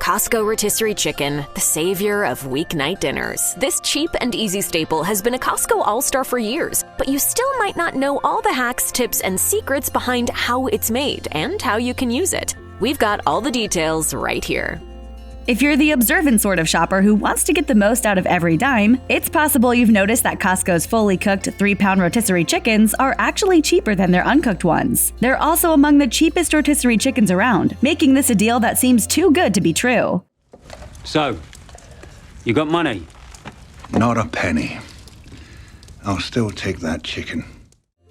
Costco Rotisserie Chicken, the savior of weeknight dinners. This cheap and easy staple has been a Costco all-star for years, but you still might not know all the hacks, tips, and secrets behind how it's made and how you can use it. We've got all the details right here. If you're the observant sort of shopper who wants to get the most out of every dime, it's possible you've noticed that Costco's fully cooked 3-pound rotisserie chickens are actually cheaper than their uncooked ones. They're also among the cheapest rotisserie chickens around, making this a deal that seems too good to be true. So, you got money? Not a penny. I'll still take that chicken.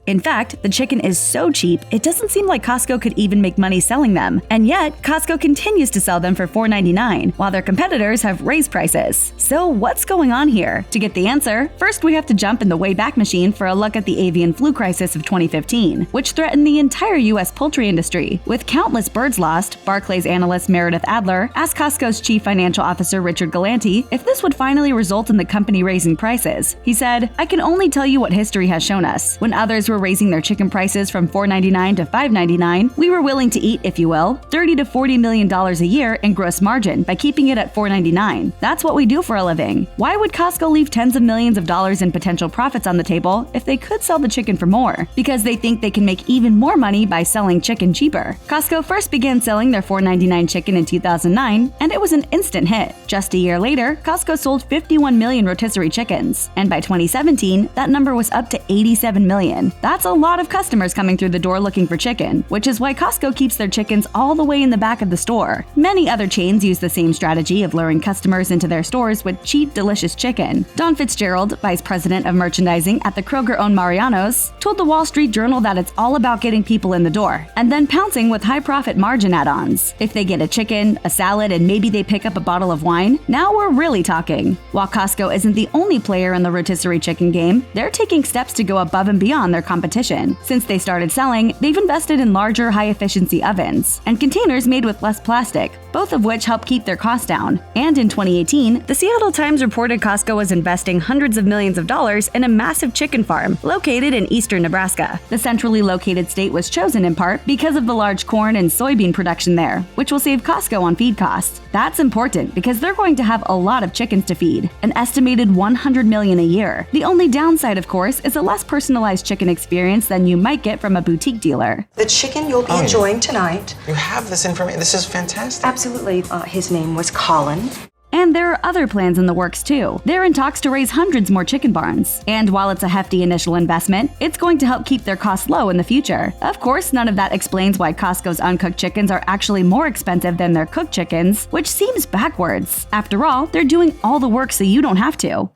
In fact, the chicken is so cheap, it doesn't seem like Costco could even make money selling them. And yet, Costco continues to sell them for $4.99, while their competitors have raised prices. So what's going on here? To get the answer, first we have to jump in the Wayback Machine for a look at the avian flu crisis of 2015, which threatened the entire U.S. poultry industry. With countless birds lost, Barclays analyst Meredith Adler asked Costco's chief financial officer Richard Galanti if this would finally result in the company raising prices. He said, "I can only tell you what history has shown us. When others were raising their chicken prices from $4.99 to $5.99, we were willing to eat, if you will, $30 to $40 million a year in gross margin by keeping it at $4.99. That's what we do for a living. Why would Costco leave tens of millions of dollars in potential profits on the table if they could sell the chicken for more? Because they think they can make even more money by selling chicken cheaper." Costco first began selling their $4.99 chicken in 2009, and it was an instant hit. Just a year later, Costco sold 51 million rotisserie chickens, and by 2017, that number was up to 87 million. That's a lot of customers coming through the door looking for chicken, which is why Costco keeps their chickens all the way in the back of the store. Many other chains use the same strategy of luring customers into their stores with cheap, delicious chicken. Don Fitzgerald, vice president of merchandising at the Kroger-owned Mariano's, told the Wall Street Journal that it's all about getting people in the door and then pouncing with high-profit margin add-ons. If they get a chicken, a salad, and maybe they pick up a bottle of wine, now we're really talking. While Costco isn't the only player in the rotisserie chicken game, they're taking steps to go above and beyond their competition. Since they started selling, they've invested in larger, high-efficiency ovens and containers made with less plastic, both of which help keep their costs down. And in 2018, the Seattle Times reported Costco was investing hundreds of millions of dollars in a massive chicken farm located in eastern Nebraska. The centrally located state was chosen in part because of the large corn and soybean production there, which will save Costco on feed costs. That's important because they're going to have a lot of chickens to feed, an estimated 100 million a year. The only downside, of course, is a less personalized chicken experience than you might get from a boutique dealer. The chicken you'll be enjoying tonight. You have this information. This is fantastic. Absolutely. His name was Colin. And there are other plans in the works too. They're in talks to raise hundreds more chicken barns. And while it's a hefty initial investment, it's going to help keep their costs low in the future. Of course, none of that explains why Costco's uncooked chickens are actually more expensive than their cooked chickens, which seems backwards. After all, they're doing all the work so you don't have to.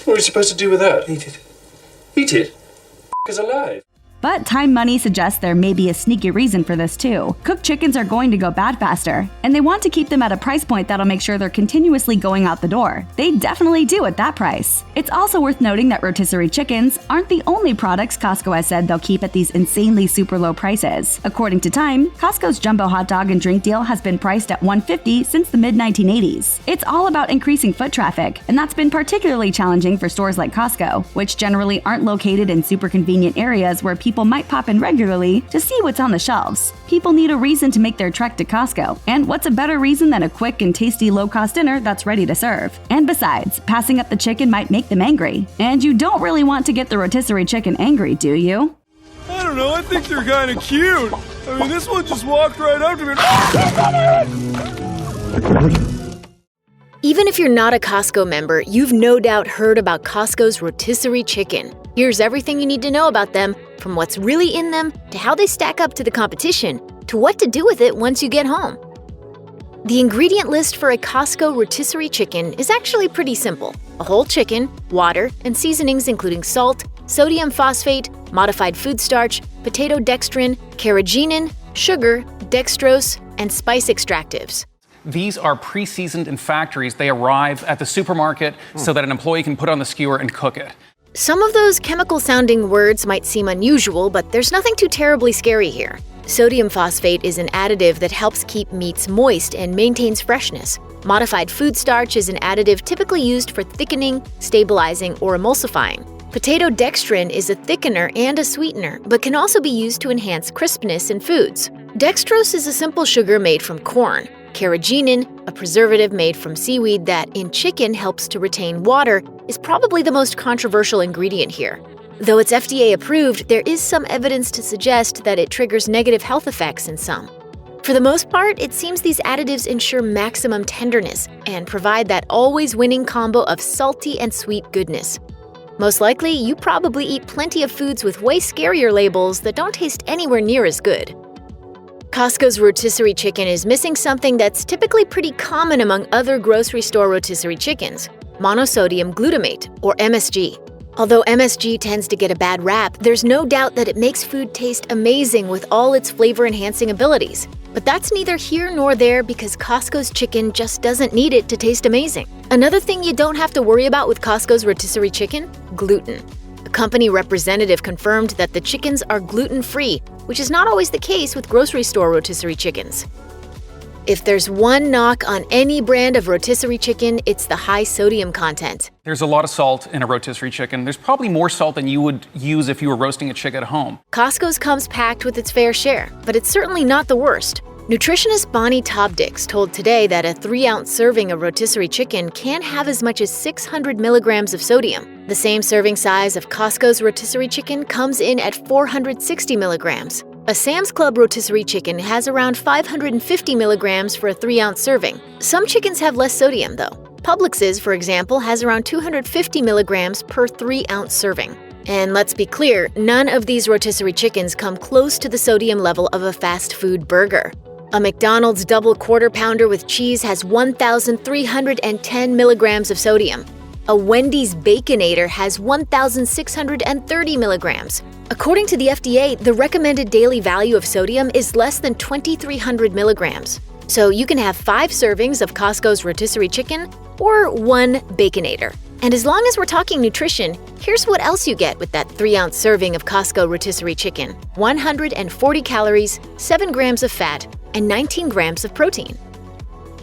What are we supposed to do with that? Eat it. Eat it? Is alive. But Time Money suggests there may be a sneaky reason for this too. Cooked chickens are going to go bad faster, and they want to keep them at a price point that'll make sure they're continuously going out the door. They definitely do at that price. It's also worth noting that rotisserie chickens aren't the only products Costco has said they'll keep at these insanely super low prices. According to Time, Costco's jumbo hot dog and drink deal has been priced at $1.50 since the mid-1980s. It's all about increasing foot traffic, and that's been particularly challenging for stores like Costco, which generally aren't located in super convenient areas where people might pop in regularly to see what's on the shelves. People need a reason to make their trek to Costco, and what's a better reason than a quick and tasty low-cost dinner that's ready to serve? And besides, passing up the chicken might make them angry. And you don't really want to get the rotisserie chicken angry, do you? I don't know, I think they're kind of cute. I mean, this one just walked right up to me. Even if you're not a Costco member, you've no doubt heard about Costco's rotisserie chicken. Here's everything you need to know about them, from what's really in them, to how they stack up to the competition, to what to do with it once you get home. The ingredient list for a Costco rotisserie chicken is actually pretty simple. A whole chicken, water, and seasonings including salt, sodium phosphate, modified food starch, potato dextrin, carrageenan, sugar, dextrose, and spice extractives. These are pre-seasoned in factories. They arrive at the supermarket so that an employee can put on the skewer and cook it. Some of those chemical-sounding words might seem unusual, but there's nothing too terribly scary here. Sodium phosphate is an additive that helps keep meats moist and maintains freshness. Modified food starch is an additive typically used for thickening, stabilizing, or emulsifying. Potato dextrin is a thickener and a sweetener, but can also be used to enhance crispness in foods. Dextrose is a simple sugar made from corn. Carrageenan, a preservative made from seaweed that in chicken helps to retain water, is probably the most controversial ingredient here. Though it's FDA approved, there is some evidence to suggest that it triggers negative health effects in some. For the most part, it seems these additives ensure maximum tenderness and provide that always winning combo of salty and sweet goodness. Most likely, you probably eat plenty of foods with way scarier labels that don't taste anywhere near as good. Costco's rotisserie chicken is missing something that's typically pretty common among other grocery store rotisserie chickens: monosodium glutamate, or MSG. Although MSG tends to get a bad rap, there's no doubt that it makes food taste amazing with all its flavor-enhancing abilities. But that's neither here nor there because Costco's chicken just doesn't need it to taste amazing. Another thing you don't have to worry about with Costco's rotisserie chicken: gluten. A company representative confirmed that the chickens are gluten-free, which is not always the case with grocery store rotisserie chickens. If there's one knock on any brand of rotisserie chicken, it's the high sodium content. There's a lot of salt in a rotisserie chicken. There's probably more salt than you would use if you were roasting a chick at home. Costco's comes packed with its fair share, but it's certainly not the worst. Nutritionist Bonnie Tobdix told Today that a 3-ounce serving of rotisserie chicken can have as much as 600 milligrams of sodium. The same serving size of Costco's rotisserie chicken comes in at 460 milligrams. A Sam's Club rotisserie chicken has around 550 milligrams for a 3-ounce serving. Some chickens have less sodium, though. Publix's, for example, has around 250 milligrams per 3-ounce serving. And let's be clear, none of these rotisserie chickens come close to the sodium level of a fast food burger. A McDonald's double quarter pounder with cheese has 1,310 milligrams of sodium. A Wendy's Baconator has 1,630 milligrams. According to the FDA, the recommended daily value of sodium is less than 2,300 milligrams. So you can have 5 servings of Costco's rotisserie chicken or 1 Baconator. And as long as we're talking nutrition, here's what else you get with that 3-ounce serving of Costco rotisserie chicken: 140 calories, 7 grams of fat, and 19 grams of protein.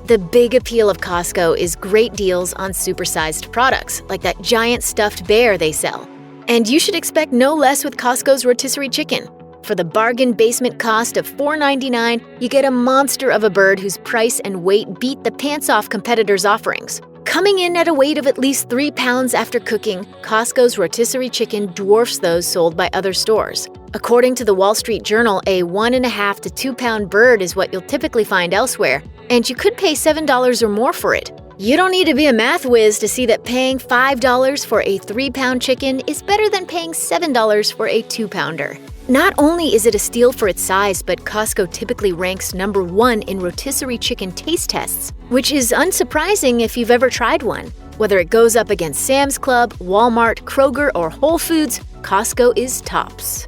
The big appeal of Costco is great deals on supersized products, like that giant stuffed bear they sell. And you should expect no less with Costco's rotisserie chicken. For the bargain basement cost of $4.99, you get a monster of a bird whose price and weight beat the pants off competitors' offerings. Coming in at a weight of at least 3 pounds after cooking, Costco's rotisserie chicken dwarfs those sold by other stores. According to the Wall Street Journal, a 1.5 to 2 pound bird is what you'll typically find elsewhere, and you could pay $7 or more for it. You don't need to be a math whiz to see that paying $5 for a 3-pound chicken is better than paying $7 for a 2-pounder. Not only is it a steal for its size, but Costco typically ranks number 1 in rotisserie chicken taste tests, which is unsurprising if you've ever tried one. Whether it goes up against Sam's Club, Walmart, Kroger, or Whole Foods, Costco is tops.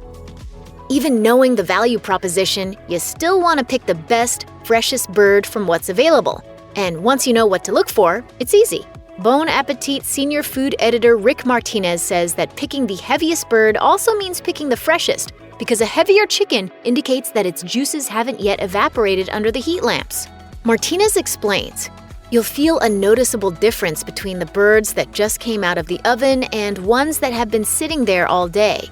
Even knowing the value proposition, you still want to pick the best, freshest bird from what's available. And once you know what to look for, it's easy. Bon Appetit senior food editor Rick Martinez says that picking the heaviest bird also means picking the freshest, because a heavier chicken indicates that its juices haven't yet evaporated under the heat lamps. Martinez explains, "You'll feel a noticeable difference between the birds that just came out of the oven and ones that have been sitting there all day.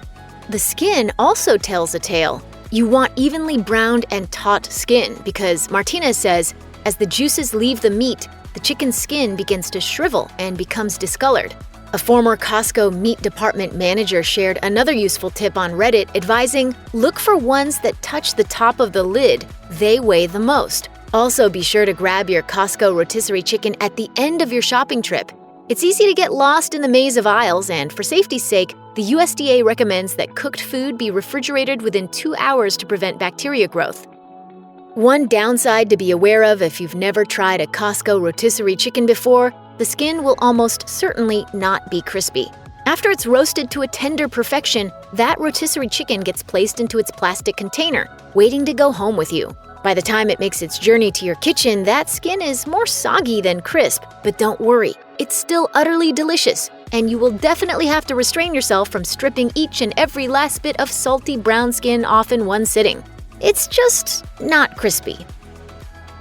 The skin also tells a tale. You want evenly browned and taut skin because," Martinez says, "as the juices leave the meat, the chicken's skin begins to shrivel and becomes discolored." A former Costco meat department manager shared another useful tip on Reddit advising, "Look for ones that touch the top of the lid. They weigh the most." Also, be sure to grab your Costco rotisserie chicken at the end of your shopping trip. It's easy to get lost in the maze of aisles, and for safety's sake, the USDA recommends that cooked food be refrigerated within 2 hours to prevent bacteria growth. One downside to be aware of if you've never tried a Costco rotisserie chicken before: the skin will almost certainly not be crispy. After it's roasted to a tender perfection, that rotisserie chicken gets placed into its plastic container, waiting to go home with you. By the time it makes its journey to your kitchen, that skin is more soggy than crisp, but don't worry, it's still utterly delicious, and you will definitely have to restrain yourself from stripping each and every last bit of salty brown skin off in one sitting. It's just not crispy.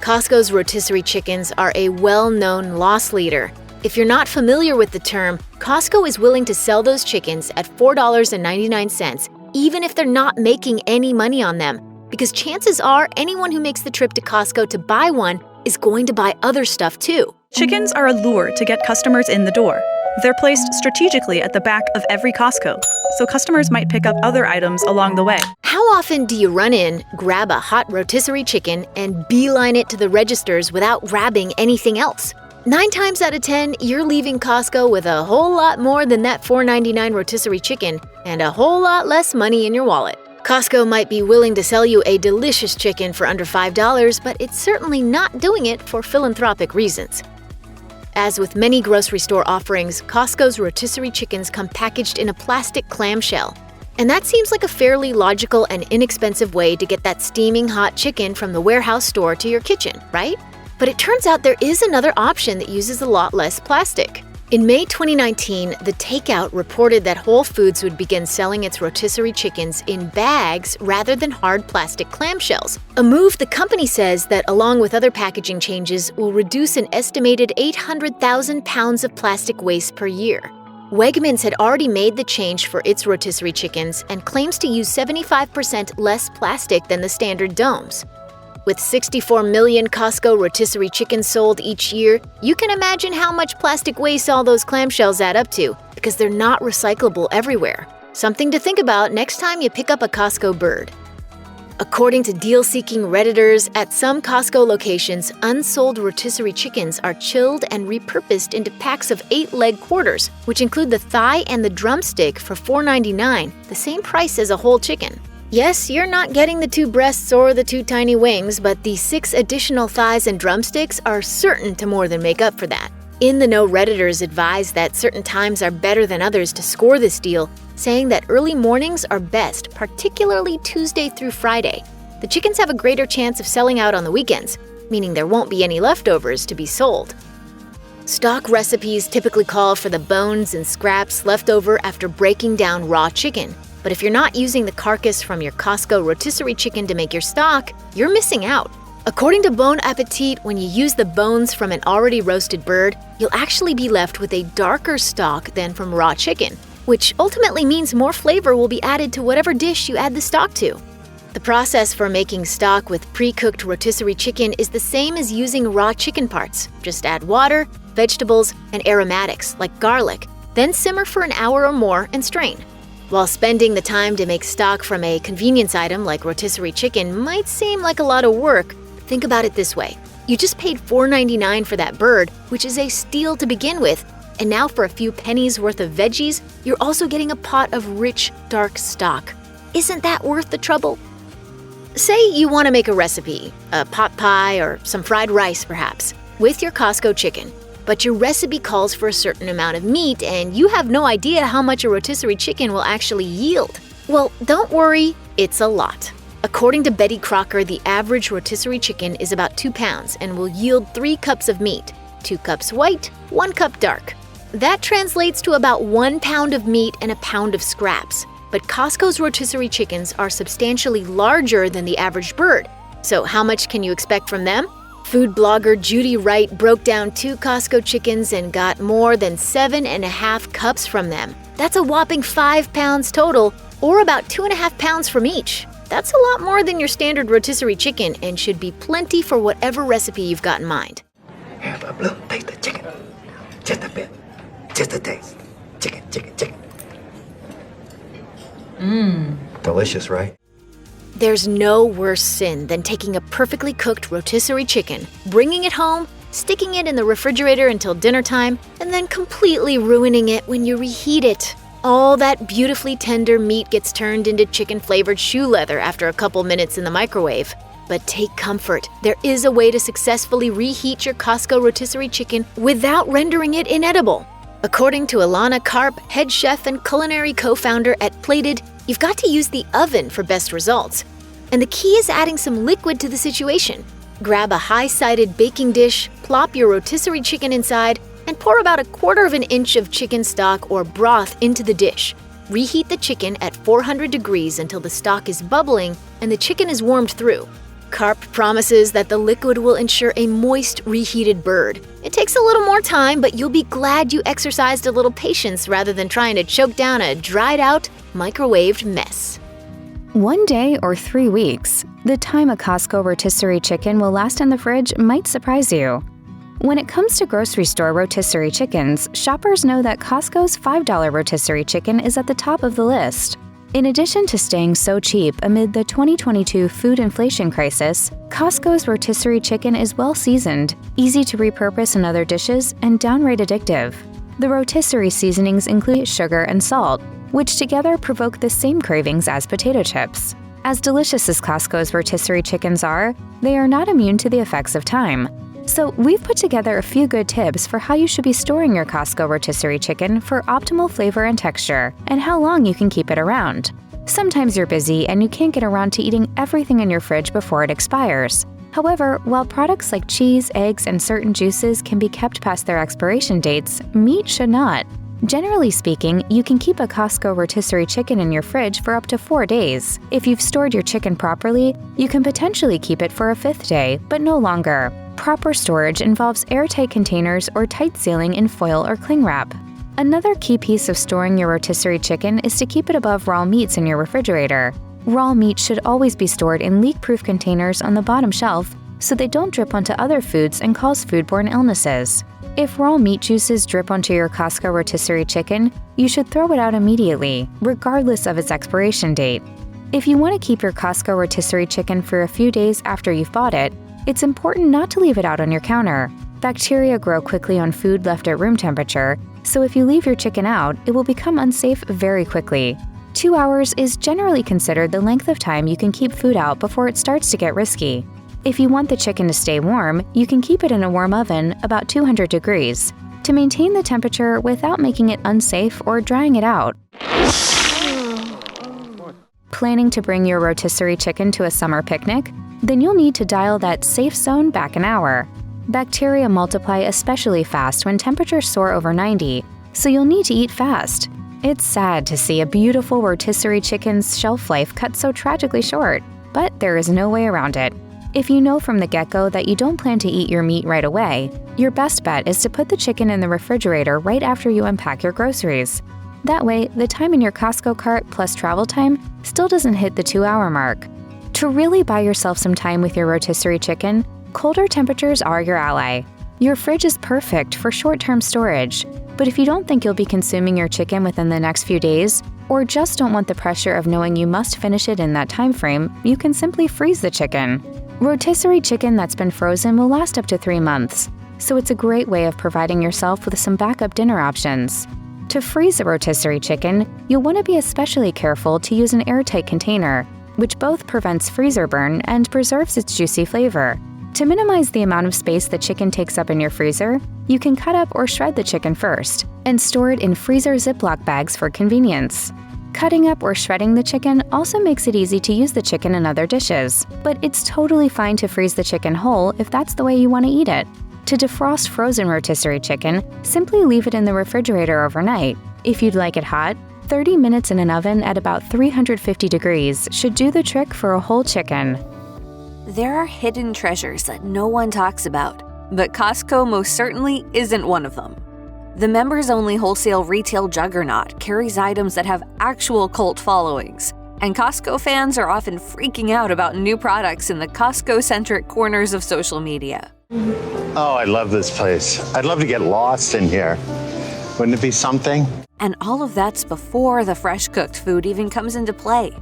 Costco's rotisserie chickens are a well-known loss leader. If you're not familiar with the term, Costco is willing to sell those chickens at $4.99, even if they're not making any money on them, because chances are anyone who makes the trip to Costco to buy one is going to buy other stuff too. Chickens are a lure to get customers in the door. They're placed strategically at the back of every Costco, so customers might pick up other items along the way. How often do you run in, grab a hot rotisserie chicken, and beeline it to the registers without grabbing anything else? 9 times out of 10, you're leaving Costco with a whole lot more than that $4.99 rotisserie chicken and a whole lot less money in your wallet. Costco might be willing to sell you a delicious chicken for under $5, but it's certainly not doing it for philanthropic reasons. As with many grocery store offerings, Costco's rotisserie chickens come packaged in a plastic clamshell. And that seems like a fairly logical and inexpensive way to get that steaming hot chicken from the warehouse store to your kitchen, right? But it turns out there is another option that uses a lot less plastic. In May 2019, The Takeout reported that Whole Foods would begin selling its rotisserie chickens in bags rather than hard plastic clamshells, a move the company says that, along with other packaging changes, will reduce an estimated 800,000 pounds of plastic waste per year. Wegmans had already made the change for its rotisserie chickens and claims to use 75% less plastic than the standard domes. With 64 million Costco rotisserie chickens sold each year, you can imagine how much plastic waste all those clamshells add up to, because they're not recyclable everywhere. Something to think about next time you pick up a Costco bird. According to deal-seeking Redditors, at some Costco locations, unsold rotisserie chickens are chilled and repurposed into packs of 8-leg quarters, which include the thigh and the drumstick for $4.99, the same price as a whole chicken. Yes, you're not getting the 2 breasts or the 2 tiny wings, but the 6 additional thighs and drumsticks are certain to more than make up for that. In the Know Redditors advise that certain times are better than others to score this deal, saying that early mornings are best, particularly Tuesday through Friday. The chickens have a greater chance of selling out on the weekends, meaning there won't be any leftovers to be sold. Stock recipes typically call for the bones and scraps left over after breaking down raw chicken. But if you're not using the carcass from your Costco rotisserie chicken to make your stock, you're missing out. According to Bon Appetit, when you use the bones from an already roasted bird, you'll actually be left with a darker stock than from raw chicken, which ultimately means more flavor will be added to whatever dish you add the stock to. The process for making stock with pre-cooked rotisserie chicken is the same as using raw chicken parts. Just add water, vegetables, and aromatics like garlic, then simmer for an hour or more and strain. While spending the time to make stock from a convenience item like rotisserie chicken might seem like a lot of work, think about it this way. You just paid $4.99 for that bird, which is a steal to begin with, and now for a few pennies worth of veggies, you're also getting a pot of rich, dark stock. Isn't that worth the trouble? Say you want to make a recipe, a pot pie or some fried rice perhaps, with your Costco chicken. But your recipe calls for a certain amount of meat, and you have no idea how much a rotisserie chicken will actually yield. Well, don't worry, it's a lot. According to Betty Crocker, the average rotisserie chicken is about 2 pounds and will yield 3 cups of meat, 2 cups white, 1 cup dark. That translates to about 1 pound of meat and a pound of scraps. But Costco's rotisserie chickens are substantially larger than the average bird. So how much can you expect from them? Food blogger Judy Wright broke down 2 Costco chickens and got more than 7.5 cups from them. That's a whopping 5 pounds total, or about 2.5 pounds from each. That's a lot more than your standard rotisserie chicken and should be plenty for whatever recipe you've got in mind. Have a look, taste the chicken. Just a bit. Just a taste. Chicken, chicken, chicken. Delicious, right? There's no worse sin than taking a perfectly cooked rotisserie chicken, bringing it home, sticking it in the refrigerator until dinner time, and then completely ruining it when you reheat it. All that beautifully tender meat gets turned into chicken-flavored shoe leather after a couple minutes in the microwave. But take comfort, there is a way to successfully reheat your Costco rotisserie chicken without rendering it inedible. According to Ilana Karp, head chef and culinary co-founder at Plated, you've got to use the oven for best results. And the key is adding some liquid to the situation. Grab a high-sided baking dish, plop your rotisserie chicken inside, and pour about 1/4 inch of chicken stock or broth into the dish. Reheat the chicken at 400 degrees until the stock is bubbling and the chicken is warmed through. Karp promises that the liquid will ensure a moist, reheated bird. It takes a little more time, but you'll be glad you exercised a little patience rather than trying to choke down a dried-out, microwaved mess. 1 day or 3 weeks, the time a Costco rotisserie chicken will last in the fridge might surprise you. When it comes to grocery store rotisserie chickens, shoppers know that Costco's $5 rotisserie chicken is at the top of the list. In addition to staying so cheap amid the 2022 food inflation crisis, Costco's rotisserie chicken is well seasoned, easy to repurpose in other dishes, and downright addictive. The rotisserie seasonings include sugar and salt, which together provoke the same cravings as potato chips. As delicious as Costco's rotisserie chickens are, they are not immune to the effects of time. So we've put together a few good tips for how you should be storing your Costco rotisserie chicken for optimal flavor and texture, and how long you can keep it around. Sometimes you're busy and you can't get around to eating everything in your fridge before it expires. However, while products like cheese, eggs, and certain juices can be kept past their expiration dates, meat should not. Generally speaking, you can keep a Costco rotisserie chicken in your fridge for up to 4 days. If you've stored your chicken properly, you can potentially keep it for a 5th day, but no longer. Proper storage involves airtight containers or tight sealing in foil or cling wrap. Another key piece of storing your rotisserie chicken is to keep it above raw meats in your refrigerator. Raw meat should always be stored in leak-proof containers on the bottom shelf so they don't drip onto other foods and cause foodborne illnesses. If raw meat juices drip onto your Costco rotisserie chicken, you should throw it out immediately, regardless of its expiration date. If you want to keep your Costco rotisserie chicken for a few days after you've bought it, it's important not to leave it out on your counter. Bacteria grow quickly on food left at room temperature, so if you leave your chicken out, it will become unsafe very quickly. 2 hours is generally considered the length of time you can keep food out before it starts to get risky. If you want the chicken to stay warm, you can keep it in a warm oven about 200 degrees to maintain the temperature without making it unsafe or drying it out. Planning to bring your rotisserie chicken to a summer picnic? Then you'll need to dial that safe zone back an hour. Bacteria multiply especially fast when temperatures soar over 90, so you'll need to eat fast. It's sad to see a beautiful rotisserie chicken's shelf life cut so tragically short, but there is no way around it. If you know from the get-go that you don't plan to eat your meat right away, your best bet is to put the chicken in the refrigerator right after you unpack your groceries. That way, the time in your Costco cart plus travel time still doesn't hit the 2-hour mark. To really buy yourself some time with your rotisserie chicken, colder temperatures are your ally. Your fridge is perfect for short-term storage, but if you don't think you'll be consuming your chicken within the next few days, or just don't want the pressure of knowing you must finish it in that time frame, you can simply freeze the chicken. Rotisserie chicken that's been frozen will last up to 3 months, so it's a great way of providing yourself with some backup dinner options. To freeze a rotisserie chicken, you'll want to be especially careful to use an airtight container, which both prevents freezer burn and preserves its juicy flavor. To minimize the amount of space the chicken takes up in your freezer, you can cut up or shred the chicken first and store it in freezer Ziploc bags for convenience. Cutting up or shredding the chicken also makes it easy to use the chicken in other dishes, but it's totally fine to freeze the chicken whole if that's the way you want to eat it. To defrost frozen rotisserie chicken, simply leave it in the refrigerator overnight. If you'd like it hot, 30 minutes in an oven at about 350 degrees should do the trick for a whole chicken. There are hidden treasures that no one talks about, but Costco most certainly isn't one of them. The members-only wholesale retail juggernaut carries items that have actual cult followings, and Costco fans are often freaking out about new products in the Costco-centric corners of social media. Oh, I love this place. I'd love to get lost in here. Wouldn't it be something? And all of that's before the fresh-cooked food even comes into play.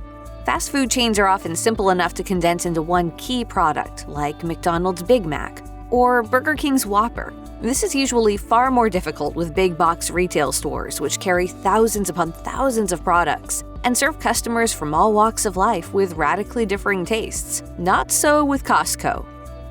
Fast food chains are often simple enough to condense into one key product, like McDonald's Big Mac or Burger King's Whopper. This is usually far more difficult with big box retail stores, which carry thousands upon thousands of products and serve customers from all walks of life with radically differing tastes. Not so with Costco.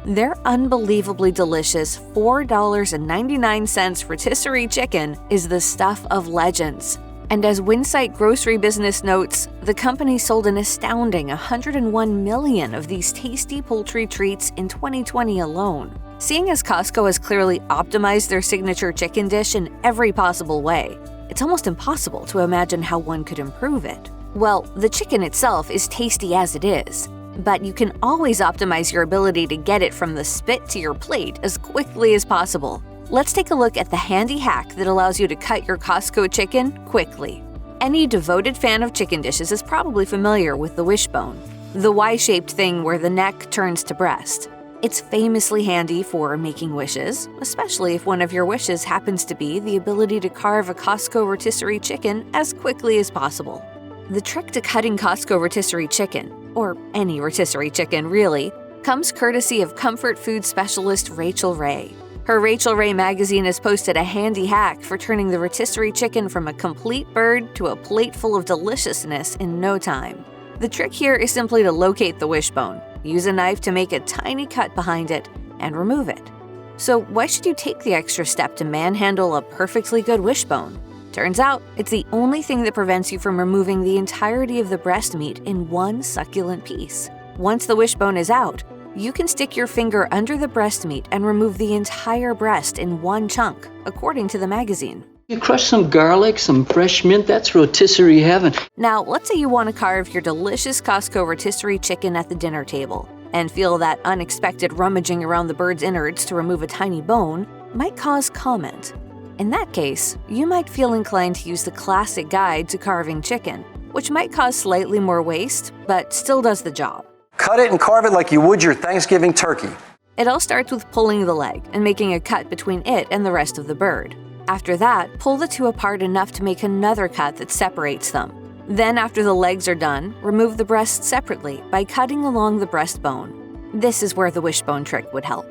Their unbelievably delicious $4.99 rotisserie chicken is the stuff of legends. And as Winsight Grocery Business notes, the company sold an astounding 101 million of these tasty poultry treats in 2020 alone. Seeing as Costco has clearly optimized their signature chicken dish in every possible way, it's almost impossible to imagine how one could improve it. Well, the chicken itself is tasty as it is, but you can always optimize your ability to get it from the spit to your plate as quickly as possible. Let's take a look at the handy hack that allows you to cut your Costco chicken quickly. Any devoted fan of chicken dishes is probably familiar with the wishbone, the Y-shaped thing where the neck turns to breast. It's famously handy for making wishes, especially if one of your wishes happens to be the ability to carve a Costco rotisserie chicken as quickly as possible. The trick to cutting Costco rotisserie chicken, or any rotisserie chicken really, comes courtesy of comfort food specialist Rachel Ray. Her Rachel Ray magazine has posted a handy hack for turning the rotisserie chicken from a complete bird to a plate full of deliciousness in no time. The trick here is simply to locate the wishbone, use a knife to make a tiny cut behind it, and remove it. So why should you take the extra step to manhandle a perfectly good wishbone? Turns out, it's the only thing that prevents you from removing the entirety of the breast meat in one succulent piece. Once the wishbone is out, you can stick your finger under the breast meat and remove the entire breast in one chunk, according to the magazine. You crush some garlic, some fresh mint, that's rotisserie heaven. Now, let's say you want to carve your delicious Costco rotisserie chicken at the dinner table, and feel that unexpected rummaging around the bird's innards to remove a tiny bone might cause comment. In that case, you might feel inclined to use the classic guide to carving chicken, which might cause slightly more waste, but still does the job. Cut it and carve it like you would your Thanksgiving turkey. It all starts with pulling the leg and making a cut between it and the rest of the bird. After that, pull the two apart enough to make another cut that separates them. Then, after the legs are done, remove the breast separately by cutting along the breastbone. This is where the wishbone trick would help.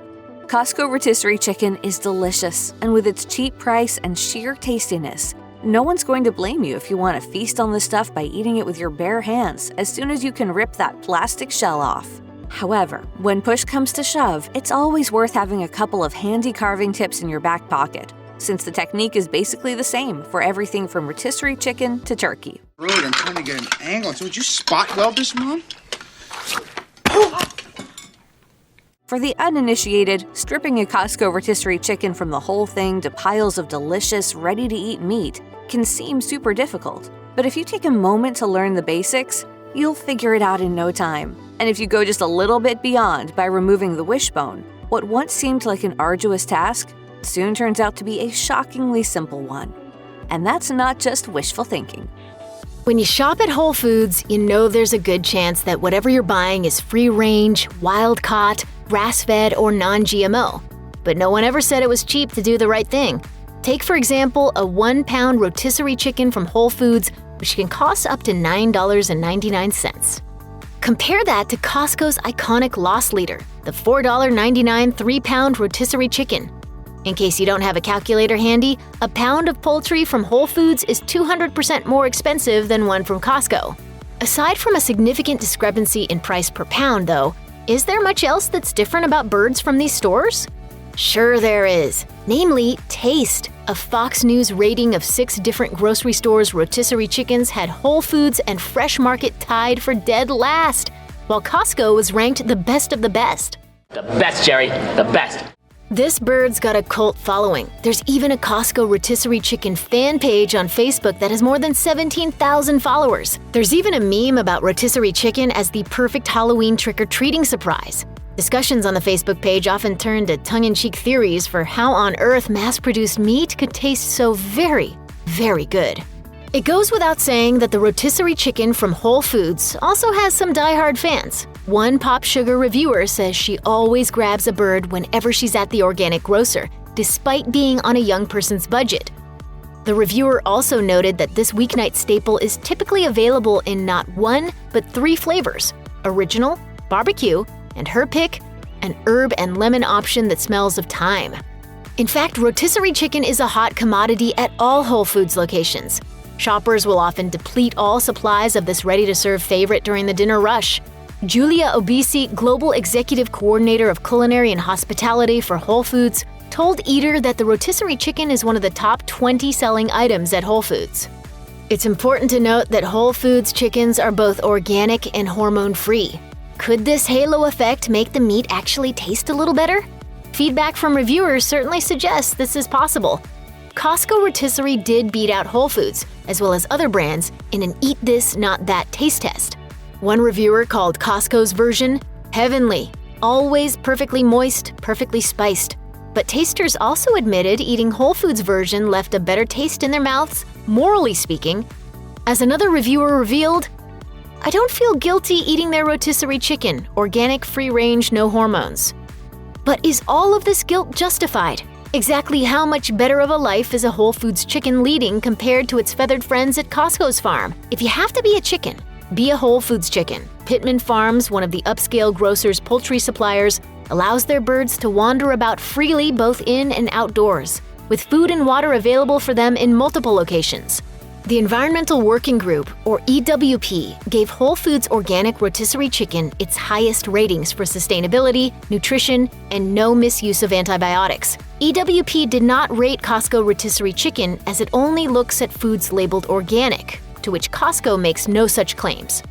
Costco rotisserie chicken is delicious, and with its cheap price and sheer tastiness, no one's going to blame you if you want to feast on the stuff by eating it with your bare hands as soon as you can rip that plastic shell off. However, when push comes to shove, it's always worth having a couple of handy carving tips in your back pocket, since the technique is basically the same for everything from rotisserie chicken to turkey. Rude, I'm trying to get an angle. So would you spot weld this, Mom? For the uninitiated, stripping a Costco rotisserie chicken from the whole thing to piles of delicious, ready-to-eat meat can seem super difficult. But if you take a moment to learn the basics, you'll figure it out in no time. And if you go just a little bit beyond by removing the wishbone, what once seemed like an arduous task soon turns out to be a shockingly simple one. And that's not just wishful thinking. When you shop at Whole Foods, you know there's a good chance that whatever you're buying is free-range, wild-caught, grass-fed, or non-GMO. But no one ever said it was cheap to do the right thing. Take, for example, a 1-pound rotisserie chicken from Whole Foods, which can cost up to $9.99. Compare that to Costco's iconic loss leader, the $4.99 3-pound rotisserie chicken. In case you don't have a calculator handy, a pound of poultry from Whole Foods is 200% more expensive than one from Costco. Aside from a significant discrepancy in price per pound, though, is there much else that's different about birds from these stores? Sure there is. Namely, taste. A Fox News rating of 6 different grocery stores' rotisserie chickens had Whole Foods and Fresh Market tied for dead last, while Costco was ranked the best of the best. The best, Jerry, the best. This bird's got a cult following. There's even a Costco rotisserie chicken fan page on Facebook that has more than 17,000 followers. There's even a meme about rotisserie chicken as the perfect Halloween trick-or-treating surprise. Discussions on the Facebook page often turn to tongue-in-cheek theories for how on earth mass-produced meat could taste so very, very good. It goes without saying that the rotisserie chicken from Whole Foods also has some die-hard fans. One Pop Sugar reviewer says she always grabs a bird whenever she's at the organic grocer, despite being on a young person's budget. The reviewer also noted that this weeknight staple is typically available in not 1, but 3 flavors: original, barbecue, and her pick, an herb and lemon option that smells of thyme. In fact, rotisserie chicken is a hot commodity at all Whole Foods locations. Shoppers will often deplete all supplies of this ready-to-serve favorite during the dinner rush. Julia Obisi, Global Executive Coordinator of Culinary and Hospitality for Whole Foods, told Eater that the rotisserie chicken is one of the top 20 selling items at Whole Foods. It's important to note that Whole Foods chickens are both organic and hormone-free. Could this halo effect make the meat actually taste a little better? Feedback from reviewers certainly suggests this is possible. Costco Rotisserie did beat out Whole Foods, as well as other brands, in an eat this, not that taste test. One reviewer called Costco's version heavenly, always perfectly moist, perfectly spiced. But tasters also admitted eating Whole Foods' version left a better taste in their mouths, morally speaking. As another reviewer revealed, "I don't feel guilty eating their rotisserie chicken, organic, free-range, no hormones." But is all of this guilt justified? Exactly how much better of a life is a Whole Foods chicken leading compared to its feathered friends at Costco's farm? If you have to be a chicken, be a Whole Foods chicken. Pittman Farms, one of the upscale grocer's poultry suppliers, allows their birds to wander about freely both in and outdoors, with food and water available for them in multiple locations. The Environmental Working Group, or EWP, gave Whole Foods organic rotisserie chicken its highest ratings for sustainability, nutrition, and no misuse of antibiotics. EWP did not rate Costco rotisserie chicken as it only looks at foods labeled organic, to which Costco makes no such claims.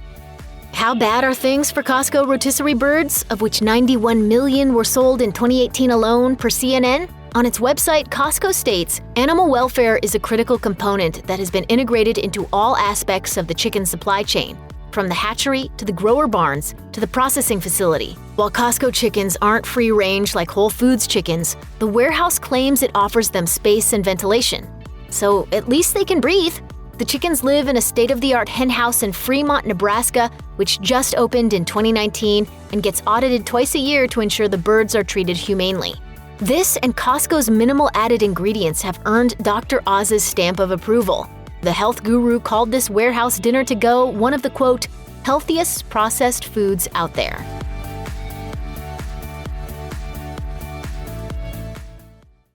How bad are things for Costco rotisserie birds, of which 91 million were sold in 2018 alone, per CNN? On its website, Costco states, "Animal welfare is a critical component that has been integrated into all aspects of the chicken supply chain, from the hatchery to the grower barns to the processing facility." While Costco chickens aren't free-range like Whole Foods chickens, the warehouse claims it offers them space and ventilation. So at least they can breathe. The chickens live in a state-of-the-art henhouse in Fremont, Nebraska, which just opened in 2019 and gets audited twice a year to ensure the birds are treated humanely. This and Costco's minimal added ingredients have earned Dr. Oz's stamp of approval. The health guru called this warehouse dinner to go one of the, quote, healthiest processed foods out there.